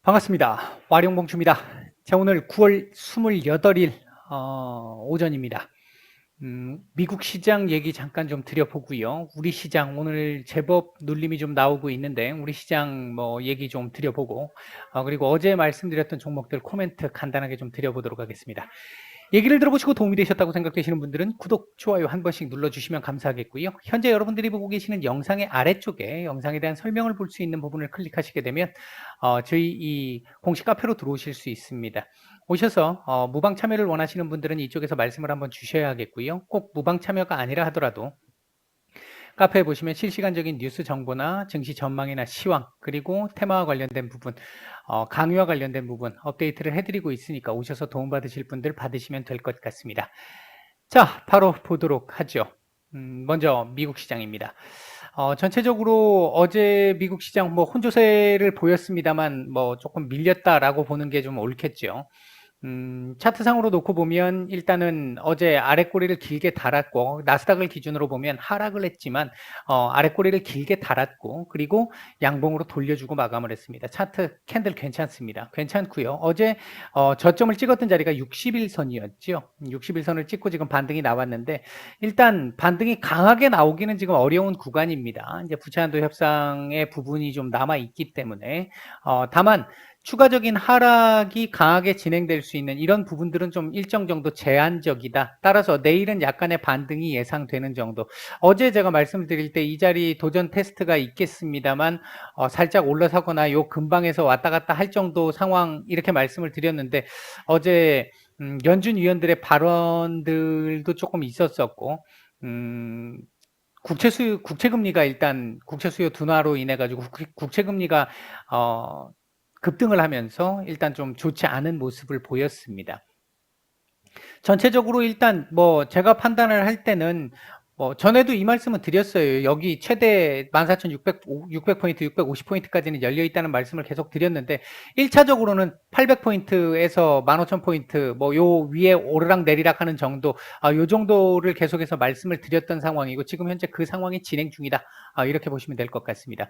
반갑습니다. 와룡봉추입니다. 자, 오늘 9월 28일 오전입니다. 미국 시장 얘기 잠깐 좀 드려보고요. 우리 시장 오늘 제법 눌림이 좀 나오고 있는데 우리 시장 뭐 얘기 좀 드려보고 그리고 어제 말씀드렸던 종목들 코멘트 간단하게 좀 드려보도록 하겠습니다. 얘기를 들어보시고 도움이 되셨다고 생각되시는 분들은 구독, 좋아요 한 번씩 눌러주시면 감사하겠고요. 현재 여러분들이 보고 계시는 영상의 아래쪽에 영상에 대한 설명을 볼 수 있는 부분을 클릭하시게 되면 저희 이 공식 카페로 들어오실 수 있습니다. 오셔서 무방 참여를 원하시는 분들은 이쪽에서 말씀을 한번 주셔야겠고요. 꼭 무방 참여가 아니라 하더라도 카페에 보시면 실시간적인 뉴스 정보나 증시 전망이나 시황 그리고 테마와 관련된 부분 강의와 관련된 부분 업데이트를 해드리고 있으니까 오셔서 도움받으실 분들 받으시면 될 것 같습니다. 자, 바로 보도록 하죠. 먼저 미국 시장입니다. 전체적으로 어제 미국 시장 뭐 혼조세를 보였습니다만 뭐 조금 밀렸다라고 보는 게 좀 옳겠죠. 차트상으로 놓고 보면 일단은 어제 아랫꼬리를 길게 달았고 나스닥을 기준으로 보면 하락을 했지만 아랫꼬리를 길게 달았고 그리고 양봉으로 돌려주고 마감을 했습니다. 차트 캔들 괜찮습니다. 괜찮고요. 어제 저점을 찍었던 자리가 60일선이었죠. 60일선을 찍고 지금 반등이 나왔는데 일단 반등이 강하게 나오기는 지금 어려운 구간입니다. 이제 부채한도 협상의 부분이 좀 남아 있기 때문에 다만 추가적인 하락이 강하게 진행될 수 있는 이런 부분들은 좀 일정 정도 제한적이다. 따라서 내일은 약간의 반등이 예상되는 정도. 어제 제가 말씀드릴 때 이 자리 도전 테스트가 있겠습니다만 살짝 올라서거나 요 근방에서 왔다 갔다 할 정도 상황 이렇게 말씀을 드렸는데 어제 연준 위원들의 발언들도 조금 있었었고 국채금리가 일단 국채수요 둔화로 인해 가지고 국채금리가 급등을 하면서 일단 좀 좋지 않은 모습을 보였습니다. 전체적으로 일단 뭐 제가 판단을 할 때는 전에도 이 말씀을 드렸어요. 여기 최대 14,600포인트, 650포인트까지는 열려 있다는 말씀을 계속 드렸는데 1차적으로는 800포인트에서 15,000포인트 뭐 요 위에 오르락 내리락 하는 정도 요 정도를 계속해서 말씀을 드렸던 상황이고 지금 현재 그 상황이 진행 중이다. 이렇게 보시면 될 것 같습니다.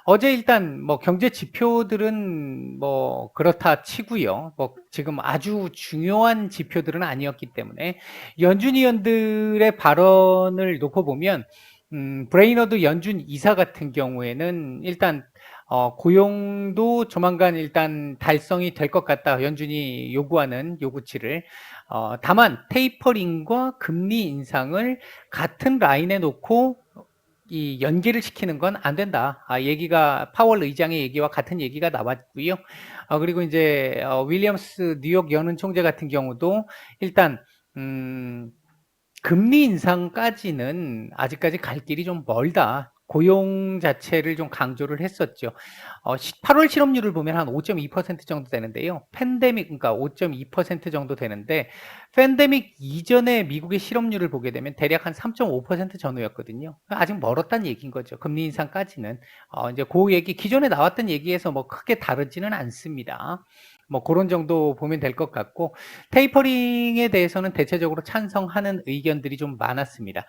어제 일단 뭐 경제 지표들은 뭐 그렇다 치고요. 뭐 지금 아주 중요한 지표들은 아니었기 때문에 연준 위원들의 발언을 놓고 보면 브레이너드 연준 이사 같은 경우에는 일단 고용도 조만간 일단 달성이 될 것 같다. 연준이 요구하는 요구치를. 다만 테이퍼링과 금리 인상을 같은 라인에 놓고 이 연계를 시키는 건 안 된다. 얘기가 파월 의장의 얘기와 같은 얘기가 나왔고요. 그리고 이제 윌리엄스 뉴욕 연은 총재 같은 경우도 일단 금리 인상까지는 아직까지 갈 길이 좀 멀다. 고용 자체를 좀 강조를 했었죠. 8월 실업률을 보면 한 5.2% 정도 되는데요. 그러니까 5.2% 정도 되는데, 팬데믹 이전에 미국의 실업률을 보게 되면 대략 한 3.5% 전후였거든요. 아직 멀었다는 얘기인 거죠. 금리 인상까지는. 이제 그 얘기, 기존에 나왔던 얘기에서 뭐 크게 다르지는 않습니다. 뭐 그런 정도 보면 될 것 같고, 테이퍼링에 대해서는 대체적으로 찬성하는 의견들이 좀 많았습니다.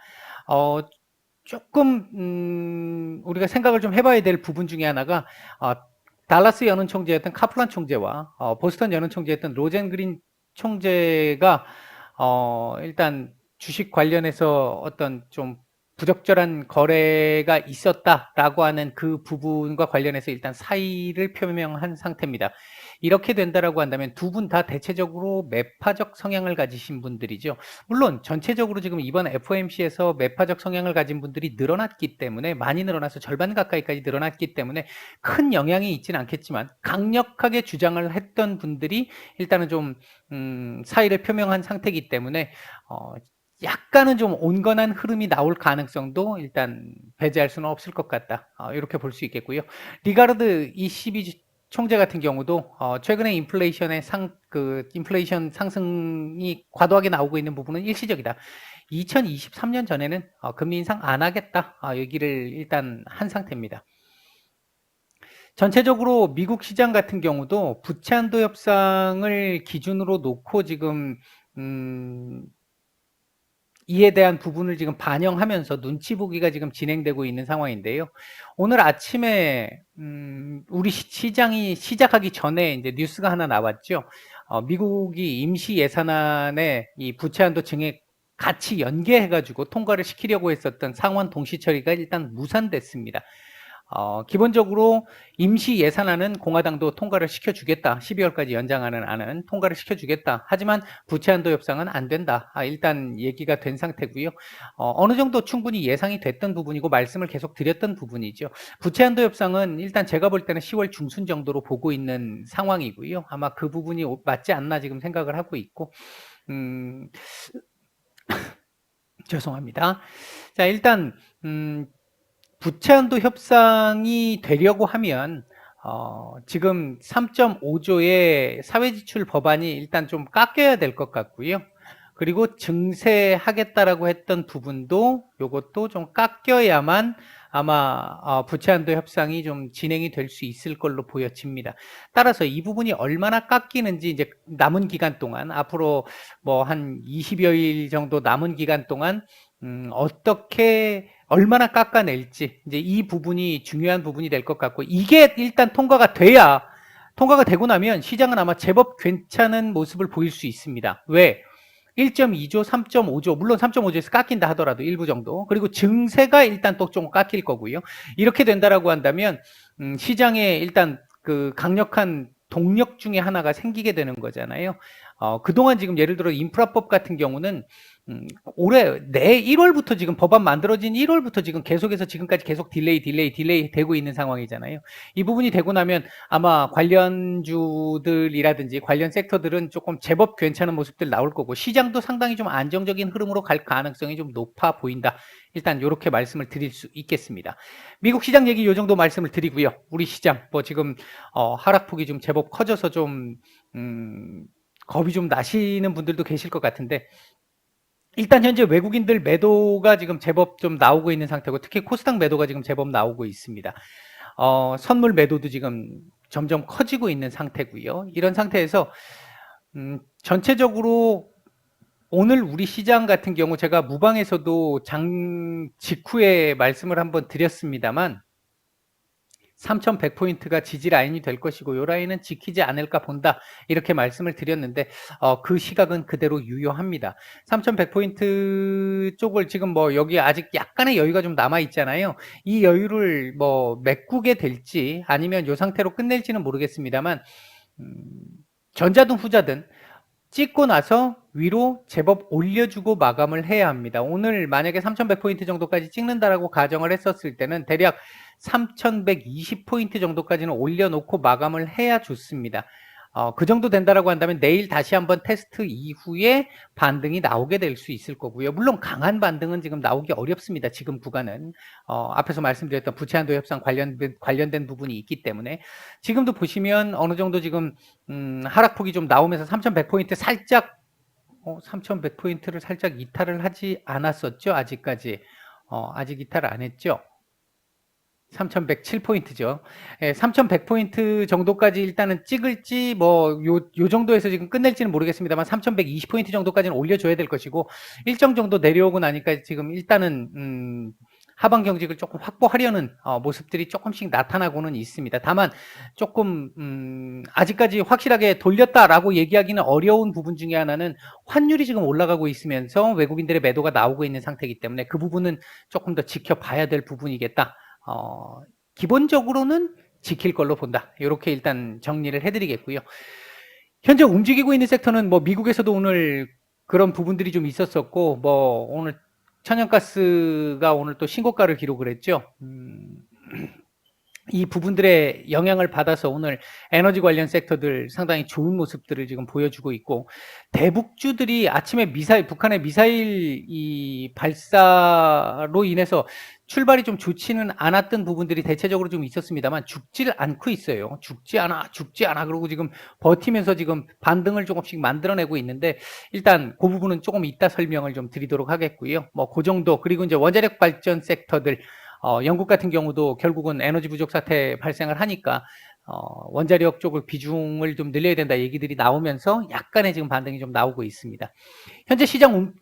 조금 우리가 생각을 좀 해봐야 될 부분 중에 하나가 달라스 연은 총재였던 카플란 총재와 보스턴 연은 총재였던 로젠 그린 총재가 일단 주식 관련해서 어떤 좀 부적절한 거래가 있었다라고 하는 그 부분과 관련해서 일단 사의를 표명한 상태입니다. 이렇게 된다라고 한다면 두 분 다 대체적으로 매파적 성향을 가지신 분들이죠. 물론 전체적으로 지금 이번 FOMC에서 매파적 성향을 가진 분들이 늘어났기 때문에 많이 늘어나서 절반 가까이까지 늘어났기 때문에 큰 영향이 있지는 않겠지만 강력하게 주장을 했던 분들이 일단은 좀 사의를 표명한 상태이기 때문에 약간은 좀 온건한 흐름이 나올 가능성도 일단 배제할 수는 없을 것 같다. 이렇게 볼 수 있겠고요. 리가르드 ECB 총재 같은 경우도 최근에 인플레이션 상승이 과도하게 나오고 있는 부분은 일시적이다. 2023년 전에는 금리 인상 안 하겠다. 얘기를 일단 한 상태입니다. 전체적으로 미국 시장 같은 경우도 부채 한도 협상을 기준으로 놓고 지금 이에 대한 부분을 지금 반영하면서 눈치 보기가 지금 진행되고 있는 상황인데요. 오늘 아침에 우리 시장이 시작하기 전에 이제 뉴스가 하나 나왔죠. 미국이 임시 예산안에 이 부채 한도 증액 같이 연계해가지고 통과를 시키려고 했었던 상원 동시 처리가 일단 무산됐습니다. 기본적으로 임시 예산안은 공화당도 통과를 시켜주겠다. 12월까지 연장하는 안은 통과를 시켜주겠다. 하지만 부채한도 협상은 안 된다. 일단 얘기가 된 상태고요. 어느 정도 충분히 예상이 됐던 부분이고 말씀을 계속 드렸던 부분이죠. 부채한도 협상은 일단 제가 볼 때는 10월 중순 정도로 보고 있는 상황이고요. 아마 그 부분이 맞지 않나 지금 생각을 하고 있고 죄송합니다. 자, 일단 부채한도 협상이 되려고 하면 지금 3.5조의 사회지출 법안이 일단 좀 깎여야 될 것 같고요. 그리고 증세하겠다라고 했던 부분도 이것도 좀 깎여야만 아마 부채한도 협상이 좀 진행이 될 수 있을 걸로 보여집니다. 따라서 이 부분이 얼마나 깎이는지 이제 남은 기간 동안 앞으로 뭐 한 20여일 정도 남은 기간 동안 어떻게 얼마나 깎아낼지 이제 이 부분이 중요한 부분이 될 것 같고 이게 일단 통과가 되고 나면 시장은 아마 제법 괜찮은 모습을 보일 수 있습니다. 왜? 1.2조, 3.5조, 물론 3.5조에서 깎인다 하더라도 일부 정도. 그리고 증세가 일단 또 좀 깎일 거고요. 이렇게 된다라고 한다면 시장에 일단 그 강력한 동력 중에 하나가 생기게 되는 거잖아요. 그동안 지금 예를 들어 인프라법 같은 경우는 올해 내 1월부터 지금 법안 만들어진 1월부터 지금 계속해서 지금까지 계속 딜레이 되고 있는 상황이잖아요. 이 부분이 되고 나면 아마 관련주들이라든지 관련 섹터들은 조금 제법 괜찮은 모습들 나올 거고 시장도 상당히 좀 안정적인 흐름으로 갈 가능성이 좀 높아 보인다. 일단 이렇게 말씀을 드릴 수 있겠습니다. 미국 시장 얘기 요 정도 말씀을 드리고요. 우리 시장 뭐 지금 하락폭이 좀 제법 커져서 좀 겁이 좀 나시는 분들도 계실 것 같은데 일단 현재 외국인들 매도가 지금 제법 좀 나오고 있는 상태고 특히 코스닥 매도가 지금 제법 나오고 있습니다. 선물 매도도 지금 점점 커지고 있는 상태고요. 이런 상태에서 전체적으로 오늘 우리 시장 같은 경우 제가 무방에서도 장 직후에 말씀을 한번 드렸습니다만 3,100포인트가 지지 라인이 될 것이고 이 라인은 지키지 않을까 본다 이렇게 말씀을 드렸는데 그 시각은 그대로 유효합니다. 3,100포인트 쪽을 지금 뭐 여기 아직 약간의 여유가 좀 남아 있잖아요. 이 여유를 뭐 메꾸게 될지 아니면 이 상태로 끝낼지는 모르겠습니다만 전자든 후자든 찍고 나서 위로 제법 올려주고 마감을 해야 합니다. 오늘 만약에 3,100포인트 정도까지 찍는다라고 가정을 했었을 때는 대략 3,120포인트 정도까지는 올려놓고 마감을 해야 좋습니다. 그 정도 된다라고 한다면 내일 다시 한번 테스트 이후에 반등이 나오게 될 수 있을 거고요. 물론 강한 반등은 지금 나오기 어렵습니다. 지금 구간은 앞에서 말씀드렸던 부채한도 협상 관련된 부분이 있기 때문에 지금도 보시면 어느 정도 지금 하락폭이 좀 나오면서 3,100포인트 살짝 3,100포인트를 살짝 이탈을 하지 않았었죠. 아직까지 아직 이탈을 안 했죠. 3,107포인트죠. 예, 3,100포인트 정도까지 일단은 찍을지 요 정도에서 지금 끝낼지는 모르겠습니다만 3,120포인트 정도까지는 올려줘야 될 것이고 일정 정도 내려오고 나니까 지금 일단은 하방 경직을 조금 확보하려는 모습들이 조금씩 나타나고는 있습니다. 다만 조금 아직까지 확실하게 돌렸다라고 얘기하기는 어려운 부분 중에 하나는 환율이 지금 올라가고 있으면서 외국인들의 매도가 나오고 있는 상태이기 때문에 그 부분은 조금 더 지켜봐야 될 부분이겠다. 기본적으로는 지킬 걸로 본다. 이렇게 일단 정리를 해드리겠고요. 현재 움직이고 있는 섹터는 뭐 미국에서도 오늘 그런 부분들이 좀 있었었고 뭐 오늘 천연가스가 오늘 또 신고가를 기록을 했죠. 이 부분들의 영향을 받아서 오늘 에너지 관련 섹터들 상당히 좋은 모습들을 지금 보여주고 있고 대북주들이 아침에 북한의 미사일 이 발사로 인해서 출발이 좀 좋지는 않았던 부분들이 대체적으로 좀 있었습니다만 죽지를 않고 있어요. 죽지 않아 그러고 지금 버티면서 지금 반등을 조금씩 만들어내고 있는데 일단 그 부분은 조금 이따 설명을 좀 드리도록 하겠고요. 뭐 그 정도 그리고 이제 원자력 발전 섹터들 영국 같은 경우도 결국은 에너지 부족 사태 발생을 하니까 원자력 쪽을 비중을 좀 늘려야 된다 얘기들이 나오면서 약간의 지금 반등이 좀 나오고 있습니다. 현재 시장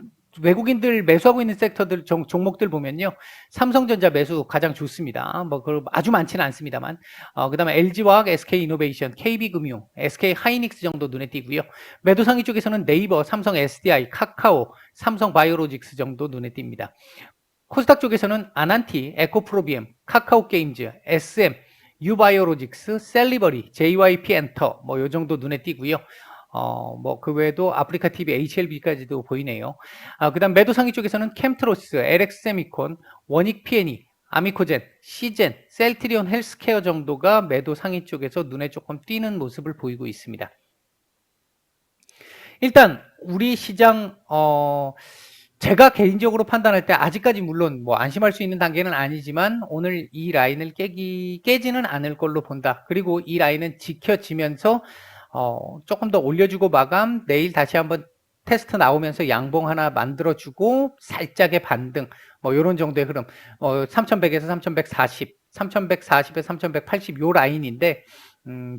외국인들 매수하고 있는 섹터들 종목들 보면요. 삼성전자 매수 가장 좋습니다. 뭐 아주 많지는 않습니다만. 그다음에 LG화학, SK이노베이션, KB금융, SK하이닉스 정도 눈에 띄고요. 매도 상위 쪽에서는 네이버, 삼성 SDI, 카카오, 삼성바이오로직스 정도 눈에 띕니다. 코스닥 쪽에서는 아난티, 에코프로비엠, 카카오게임즈, SM, 유바이오로직스, 셀리버리, JYP엔터 뭐 요 정도 눈에 띄고요. 뭐 그 외에도 아프리카 TV, HLB까지도 보이네요. 그다음 매도 상위 쪽에서는 캠트로스, LX세미콘, 원익 P&E, 아미코젠, 시젠, 셀트리온 헬스케어 정도가 매도 상위 쪽에서 눈에 조금 띄는 모습을 보이고 있습니다. 일단 우리 시장 제가 개인적으로 판단할 때 아직까지 물론 뭐 안심할 수 있는 단계는 아니지만 오늘 이 라인을 깨지는 않을 걸로 본다. 그리고 이 라인은 지켜지면서 조금 더 올려주고 마감, 내일 다시 한번 테스트 나오면서 양봉 하나 만들어주고 살짝의 반등, 뭐 이런 정도의 흐름, 3100에서 3140, 3140에서 3180 요 라인인데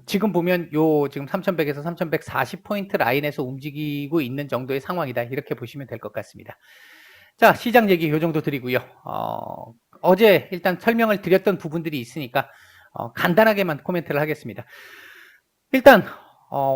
지금 보면 지금 3100에서 3140포인트 라인에서 움직이고 있는 정도의 상황이다. 이렇게 보시면 될 것 같습니다. 자, 시장 얘기 요 정도 드리고요. 어제 일단 설명을 드렸던 부분들이 있으니까 간단하게만 코멘트를 하겠습니다. 일단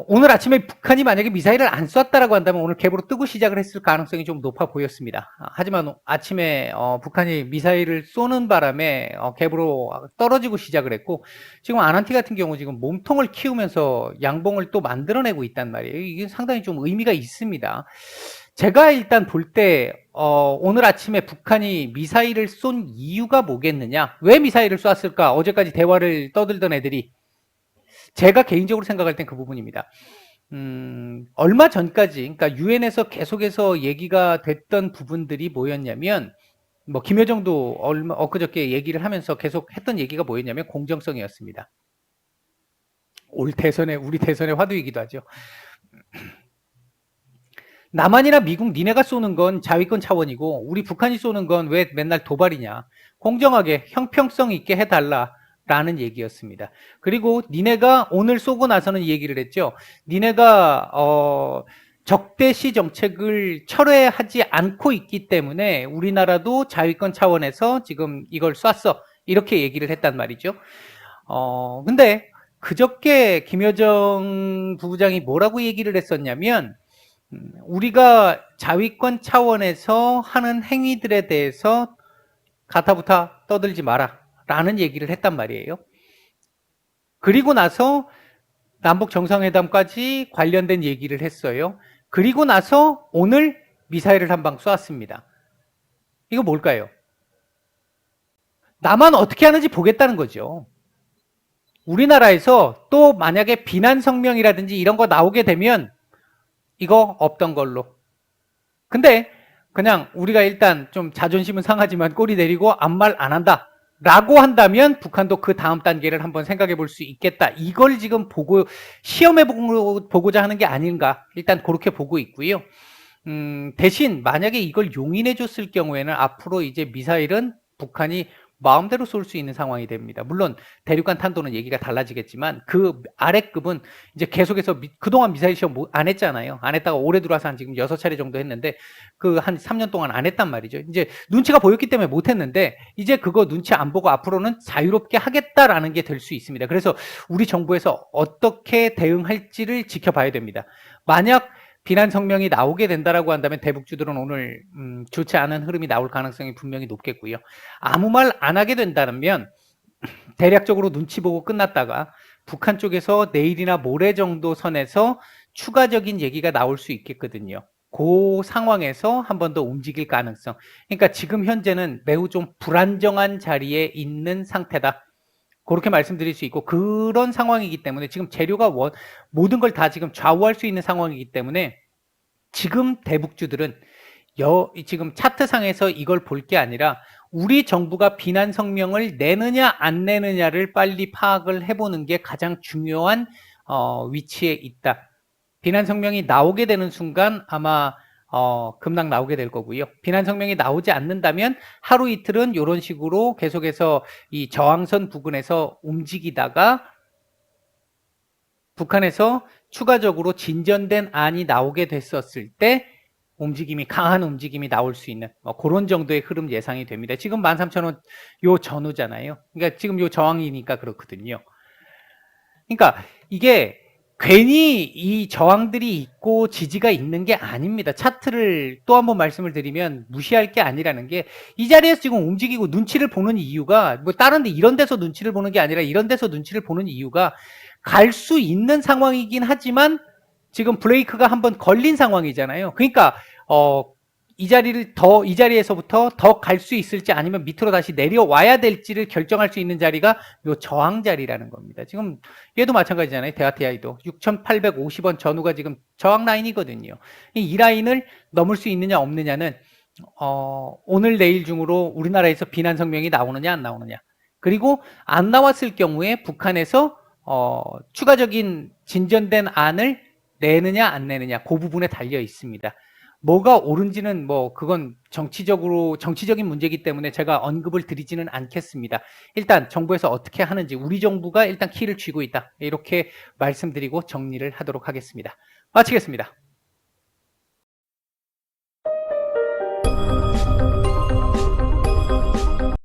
오늘 아침에 북한이 만약에 미사일을 안 쐈다라고 한다면 오늘 갭으로 뜨고 시작을 했을 가능성이 좀 높아 보였습니다. 하지만 아침에 북한이 미사일을 쏘는 바람에 갭으로 떨어지고 시작을 했고 지금 아난티 같은 경우 지금 몸통을 키우면서 양봉을 또 만들어내고 있단 말이에요. 이게 상당히 좀 의미가 있습니다. 제가 일단 볼 때 오늘 아침에 북한이 미사일을 쏜 이유가 뭐겠느냐, 왜 미사일을 쐈을까, 어제까지 대화를 떠들던 애들이 제가 개인적으로 생각할 땐 그 부분입니다. 얼마 전까지, 그러니까 유엔에서 계속해서 얘기가 됐던 부분들이 뭐였냐면, 뭐 김여정도 엊그저께 얘기를 하면서 계속 했던 얘기가 뭐였냐면 공정성이었습니다. 우리 대선의 화두이기도 하죠. 남한이나 미국 니네가 쏘는 건 자위권 차원이고 우리 북한이 쏘는 건 왜 맨날 도발이냐, 공정하게 형평성 있게 해달라 라는 얘기였습니다. 그리고 니네가 오늘 쏘고 나서는 이 얘기를 했죠. 니네가 적대시 정책을 철회하지 않고 있기 때문에 우리나라도 자위권 차원에서 지금 이걸 쐈어, 이렇게 얘기를 했단 말이죠. 근데 그저께 김여정 부부장이 뭐라고 얘기를 했었냐면 우리가 자위권 차원에서 하는 행위들에 대해서 가타부타 떠들지 마라 라는 얘기를 했단 말이에요. 그리고 나서 남북 정상회담까지 관련된 얘기를 했어요. 그리고 나서 오늘 미사일을 한 방 쏘았습니다. 이거 뭘까요? 나만 어떻게 하는지 보겠다는 거죠. 우리나라에서 또 만약에 비난 성명이라든지 이런 거 나오게 되면 이거 없던 걸로. 근데 그냥 우리가 일단 좀 자존심은 상하지만 꼬리 내리고 아무 말 안 한다 라고 한다면 북한도 그 다음 단계를 한번 생각해 볼 수 있겠다. 이걸 지금 시험해 보고자 하는 게 아닌가, 일단 그렇게 보고 있고요. 대신 만약에 이걸 용인해 줬을 경우에는 앞으로 이제 미사일은 북한이 마음대로 쏠 수 있는 상황이 됩니다. 물론 대륙간 탄도는 얘기가 달라지겠지만 그 아래급은 이제 계속해서 그동안 미사일 시험 안 했잖아요. 안 했다가 올해 들어와서 한 지금 6차례 정도 했는데 그 한 3년 동안 안 했단 말이죠. 이제 눈치가 보였기 때문에 못 했는데 이제 그거 눈치 안 보고 앞으로는 자유롭게 하겠다라는 게 될 수 있습니다. 그래서 우리 정부에서 어떻게 대응할지를 지켜봐야 됩니다. 만약 비난 성명이 나오게 된다라고 한다면 대북주들은 오늘 좋지 않은 흐름이 나올 가능성이 분명히 높겠고요. 아무 말 안 하게 된다면 대략적으로 눈치 보고 끝났다가 북한 쪽에서 내일이나 모레 정도 선에서 추가적인 얘기가 나올 수 있겠거든요. 그 상황에서 한 번 더 움직일 가능성. 그러니까 지금 현재는 매우 좀 불안정한 자리에 있는 상태다. 그렇게 말씀드릴 수 있고, 그런 상황이기 때문에 지금 재료가 모든 걸 다 지금 좌우할 수 있는 상황이기 때문에 지금 대북주들은 지금 차트상에서 이걸 볼 게 아니라 우리 정부가 비난 성명을 내느냐 안 내느냐를 빨리 파악을 해보는 게 가장 중요한 위치에 있다. 비난 성명이 나오게 되는 순간 아마 급락 나오게 될 거고요. 비난 성명이 나오지 않는다면 하루 이틀은 이런 식으로 계속해서 이 저항선 부근에서 움직이다가 북한에서 추가적으로 진전된 안이 나오게 됐었을 때 움직임이 강한 움직임이 나올 수 있는 그런 정도의 흐름 예상이 됩니다. 지금 13,000원 요 전후잖아요. 그러니까 지금 요 저항이니까 그렇거든요. 그러니까 이게 괜히 이 저항들이 있고 지지가 있는 게 아닙니다. 차트를 또 한 번 말씀을 드리면 무시할 게 아니라는 게 이 자리에서 지금 움직이고 눈치를 보는 이유가 뭐 다른 데 이런 데서 눈치를 보는 게 아니라 이런 데서 눈치를 보는 이유가 갈 수 있는 상황이긴 하지만 지금 브레이크가 한번 걸린 상황이잖아요. 그러니까 이 자리에서부터 더 갈 수 있을지 아니면 밑으로 다시 내려와야 될지를 결정할 수 있는 자리가 요 저항 자리라는 겁니다. 지금 얘도 마찬가지잖아요. 대하티아이도 6,850원 전후가 지금 저항 라인이거든요. 이 라인을 넘을 수 있느냐 없느냐는 오늘 내일 중으로 우리나라에서 비난 성명이 나오느냐 안 나오느냐, 그리고 안 나왔을 경우에 북한에서 추가적인 진전된 안을 내느냐 안 내느냐, 그 부분에 달려 있습니다. 뭐가 옳은지는 그건 정치적인 문제이기 때문에 제가 언급을 드리지는 않겠습니다. 일단 정부에서 어떻게 하는지, 우리 정부가 일단 키를 쥐고 있다, 이렇게 말씀드리고 정리를 하도록 하겠습니다. 마치겠습니다.